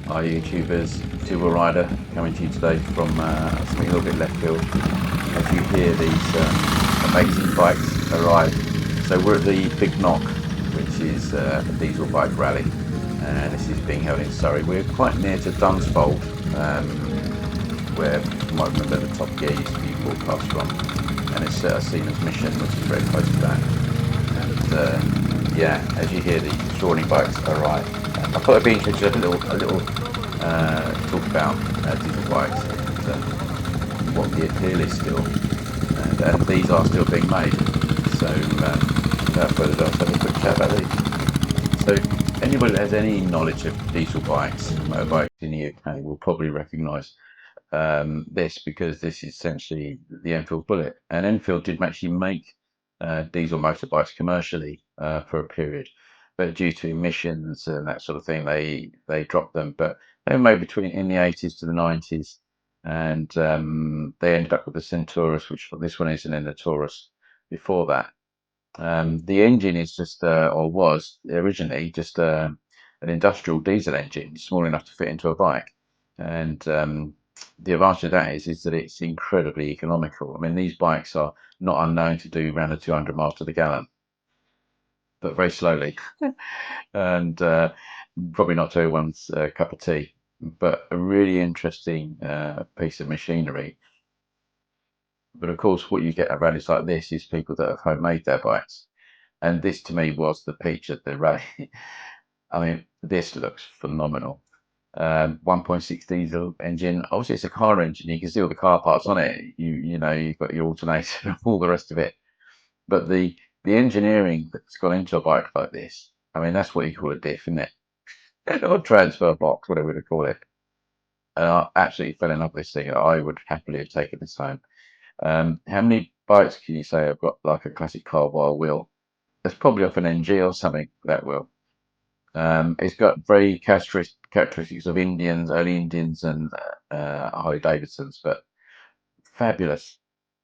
Hi YouTubers, two-wheel rider coming to you today from something a little bit left field. As you hear these amazing bikes arrive. So we're at the Big Knock, which is a diesel bike rally, and this is being held in Surrey. We're quite near to Dunsfold, where you might remember the Top Gear used to be broadcast from, and it's Siemens Mission, which is very close to that. And yeah, as you hear the Shawnee bikes arrive, I thought it'd be interesting to have a little talk about diesel bikes and what the appeal is still, and these are still being made. So without further ado, let's have a quick chat about these. So anybody that has any knowledge of diesel bikes, motorbikes in the UK, will probably recognise this, because this is essentially the Enfield Bullet. And Enfield did actually make diesel motorbikes commercially for a period, but due to emissions and that sort of thing, they dropped them. But they were made between in the 80s to the 90s, and they ended up with the Centaurus, which this one is, and then the Taurus before that. The engine is just, or was originally just an industrial diesel engine, small enough to fit into a bike. And the advantage of that is that it's incredibly economical. I mean, these bikes are not unknown to do around the 200 miles to the gallon, but very slowly, and probably not to everyone's cup of tea. But a really interesting piece of machinery. But of course, what you get at rallies like this is people that have homemade their bikes. And this to me was the peach at the rally. I mean, this looks phenomenal. 1.6 diesel engine. Obviously, it's a car engine. You can see all the car parts on it. You know, you've got your alternator and all the rest of it. But the engineering that's gone into a bike like this, I mean, that's what you call a diff, isn't it? Or transfer box, whatever you call it. And I absolutely fell in love with this thing. I would happily have taken this home. How many bikes can you say have got like a classic carbide wheel? That's probably off an NG or something, that wheel. It's got very characteristics of Indians, early Indians, and Harley Davidsons, but fabulous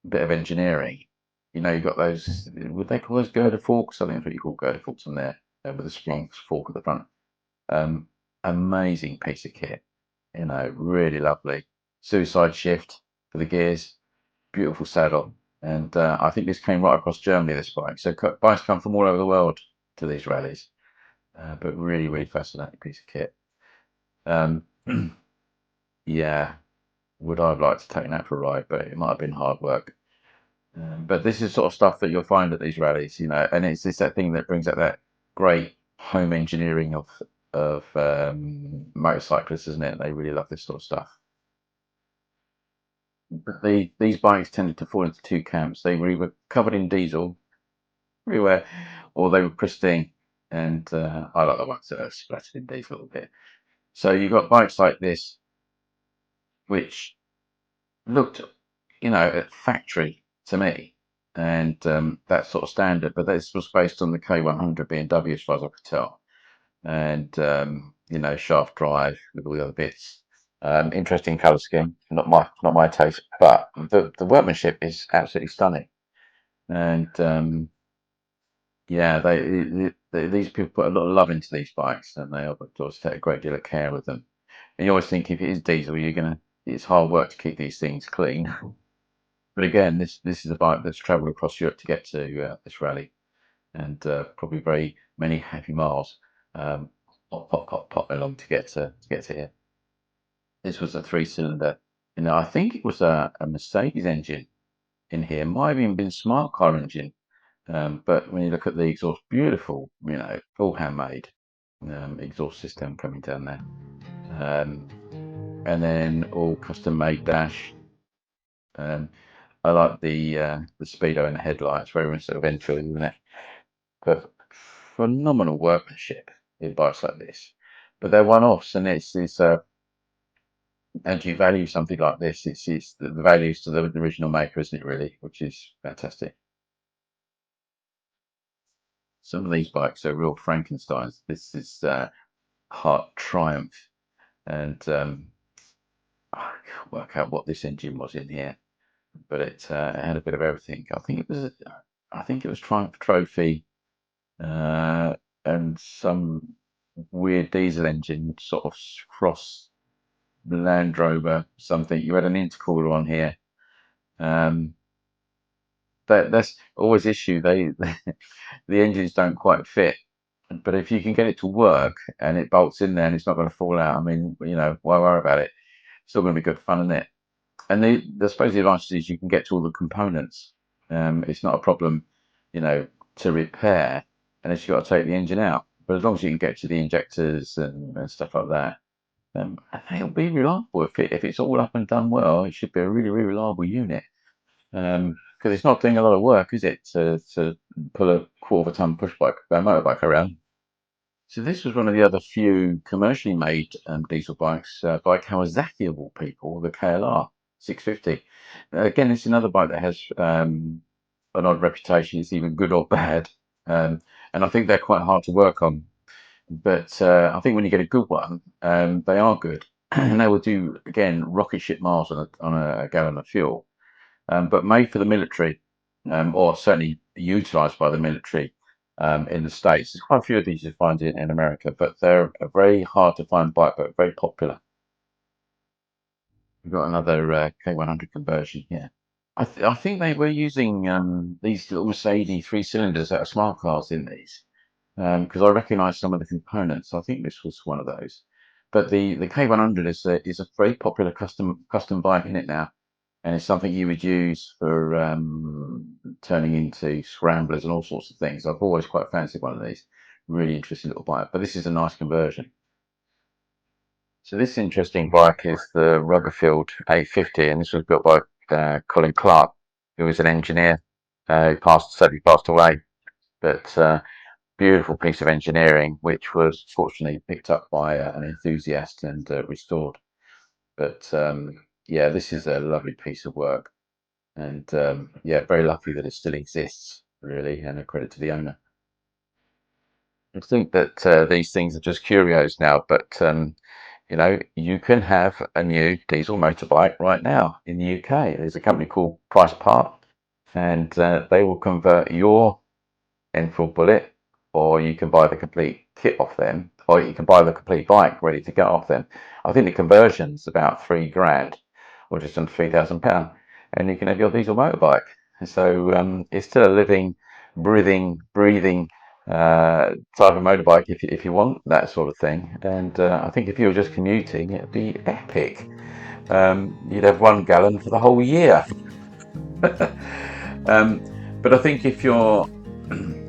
bit of engineering. You know, you've got those, would they call those girder forks? I think that's what you call girder forks on there, with a strong fork at the front. Um, Amazing piece of kit, you know, really lovely. Suicide shift for the gears, beautiful saddle. And I think this came right across Germany, this bike. So bikes come from all over the world to these rallies, but really, really fascinating piece of kit. Um, yeah, would I have liked to take that for a ride, but it might have been hard work. But this is sort of stuff that you'll find at these rallies, you know, and it's that thing that brings out that great home engineering of motorcyclists, isn't it? They really love this sort of stuff. But these bikes tended to fall into two camps. They were either covered in diesel everywhere, or they were pristine. And I like the ones that are splattered in diesel a little bit. So you've got bikes like this, which looked, you know, at factory to me, and that sort of standard. But this was based on the K100 BMW, as far as I could tell, and you know, shaft drive with all the other bits. Interesting colour scheme, not my taste, but the workmanship is absolutely stunning. And yeah, these people put a lot of love into these bikes, and they obviously take a great deal of care with them. And you always think if it is diesel, it's hard work to keep these things clean. But again, this is a bike that's travelled across Europe to get to this rally, and probably very many happy miles, um, pop along to get to here. This was a three-cylinder. You know, I think it was a Mercedes engine in here. Might have even been smart car engine. But when you look at the exhaust, beautiful. You know, all handmade exhaust system coming down there, um, and then all custom made dash. Um, I like the speedo and the headlights, very much sort of Enfield, isn't it? But phenomenal workmanship in bikes like this. But they're one-offs, and and you value something like this. It's the values to the original maker, isn't it? Really, which is fantastic. Some of these bikes are real Frankensteins. This is Heart Triumph, and I can't work out what this engine was in here, but it had a bit of everything. I think it was Triumph Trophy, uh, and some. weird diesel engine, sort of cross Land Rover something. You had an intercooler on here. Um, that's always issue. The engines don't quite fit. But if you can get it to work and it bolts in there and it's not going to fall out, I mean, why worry about it? It's still going to be good fun, isn't it? And I suppose the advantage is you can get to all the components. It's not a problem, to repair unless you've got to take the engine out. But as long as you can get to the injectors and stuff like that, it'll be reliable. If it's all up and done well, it should be a really, really reliable unit. Because it's not doing a lot of work, is it, to pull a quarter of a ton motorbike around. So this was one of the other few commercially made diesel bikes by Kawasaki of all people, the KLR 650. Again, it's another bike that has an odd reputation. It's either good or bad, and I think they're quite hard to work on. But I think when you get a good one, they are good, and they will do again rocket ship miles on a gallon of fuel. But made for the military, or certainly utilised by the military in the States. There's quite a few of these you find in America, but they're a very hard to find bike, but very popular. We've got another K100 conversion here. I think they were using these little Mercedes 3 cylinders out of smart cars in these, because I recognise some of the components. I think this was one of those. But the K100 is a very popular custom bike in it now, and it's something you would use for turning into scramblers and all sorts of things. I've always quite fancied one of these. Really interesting little bike, but this is a nice conversion. So this interesting bike is the Rutherford 850, and this was built by Colin Clark, who was an engineer who sadly passed away. But beautiful piece of engineering, which was fortunately picked up by an enthusiast and restored. But yeah, this is a lovely piece of work. And yeah, very lucky that it still exists, really, and a credit to the owner. I think that these things are just curios now, but you can have a new diesel motorbike right now in the UK. There's a company called Pricepar, and they will convert your Enfield Bullet, or you can buy the complete kit off them, or you can buy the complete bike ready to go off them. I think the conversion's about 3 grand, or just under £3,000, and you can have your diesel motorbike. So it's still a living, breathing type of motorbike if you want that sort of thing. And I think if you were just commuting, it'd be epic. You'd have 1 gallon for the whole year. um, but I think if you're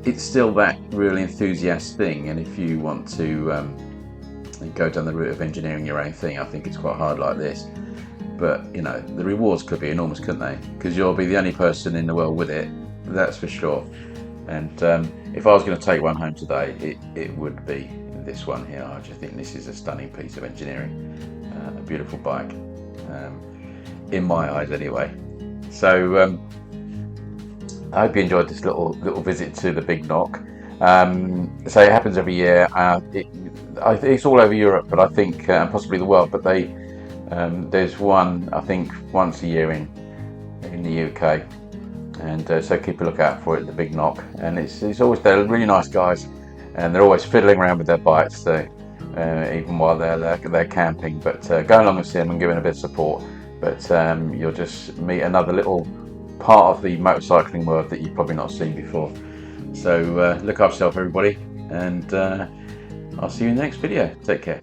it's still that really enthusiast thing, and if you want to go down the route of engineering your own thing, I think it's quite hard like this. But the rewards could be enormous, couldn't they? Because you'll be the only person in the world with it, that's for sure. And if I was going to take one home today, it would be this one here. I just think this is a stunning piece of engineering, a beautiful bike, in my eyes anyway. So I hope you enjoyed this little visit to the Big Knock. So it happens every year. It's all over Europe, but I think possibly the world. But there's one, I think, once a year in the UK, and so keep a lookout for it. The Big Knock, and it's always, they're really nice guys, and they're always fiddling around with their bikes, so even while they're camping. But go along and see them and give them a bit of support. But you'll just meet another little part of the motorcycling world that you've probably not seen before. So look after yourself, everybody, and I'll see you in the next video. Take care.